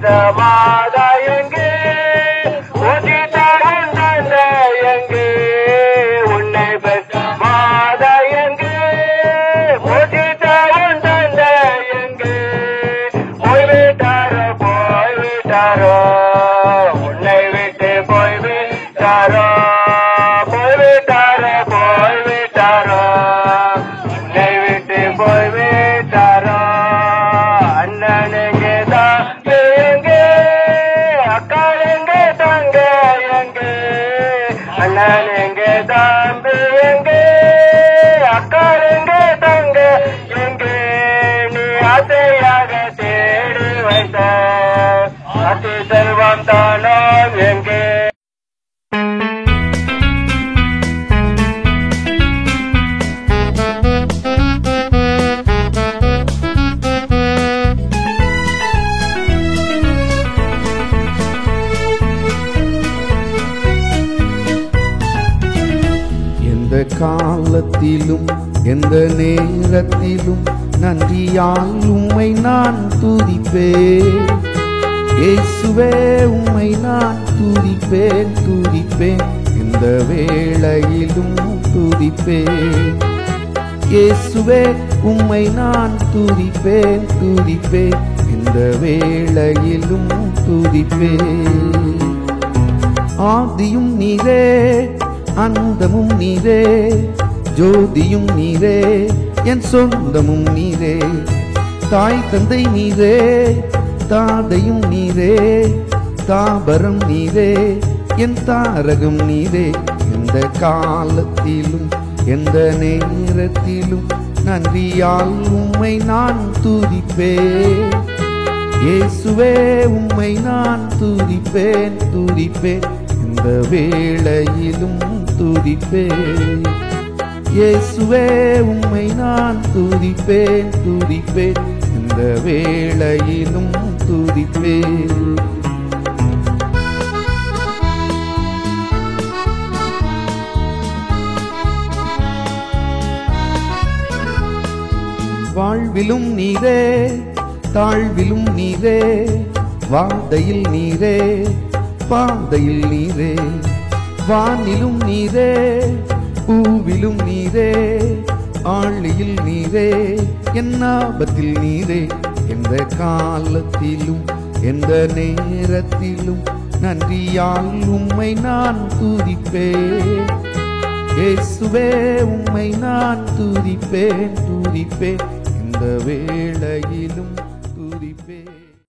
பெற்றமாதா எங்கே ஊற்றித்தாரும் தந்தை எங்கே உன்னை பெற்றமாதா எங்கே ஊற்றித்தாரும் தந்தை எங்கே போய்விட்டாரோ உன்னை விட்டு போய்விட்டாரோ உன்னை விட்டு போய்விட்டாரோ அண்ணனுங்க தம்பி எங்கே அக்கா எங்கே தங்க எங்கே அண்ணனுங்க தம்பி எங்கே அக்கா எங்கே தங்க எங்கே நீ ஆசையாக தேடி வைத்த அதி செல்வம் தானோ எங்கே எந்த காலத்திலும் எந்த நேரத்திலும் நன்றியால் உம்மை நான் துதிப்பேன் இயேசுவே உம்மை நான் துதிப்பேன் இந்த வேளையிலும் துதிப்பேன் இயேசுவே உம்மை நான் துதிப்பேன் இந்த வேளையிலும் துதிப்பேன் ஆதியும் நீரே அந்தமும் நீரே ஜோதியும் நீரே என் சொந்தமும் நீரே தாய் தந்தை நீரே தாதையும் நீரே தாபரம் நீரே என் தாரகம் நீரே எந்த காலத்திலும் எந்த நேரத்திலும் நன்றியால் உம்மை நான் துதிப்பேன் இயேசுவே உம்மை நான் துதிப்பேன் இந்த வேளையிலும் துதிப்பேன் இயேசுவே உம்மை நான் துதிப்பேன் இந்த வேளையிலும் துதிப்பேன் வாழ்விலும் நீரே தாழ்விலும் நீரே வாதையில் நீரே பாதையில் நீரே வானிலும் நீரே பூவிலும் நீரே ஆழியில் நீரே என் ஆபத்தில் நீரே எந்த காலத்திலும் எந்த நேரத்திலும் நன்றியால் உம்மை நான் துதிப்பேன் இயேசுவே உம்மை நான் துதிப்பேன் இந்த வேளையிலும் துதிப்பேன்.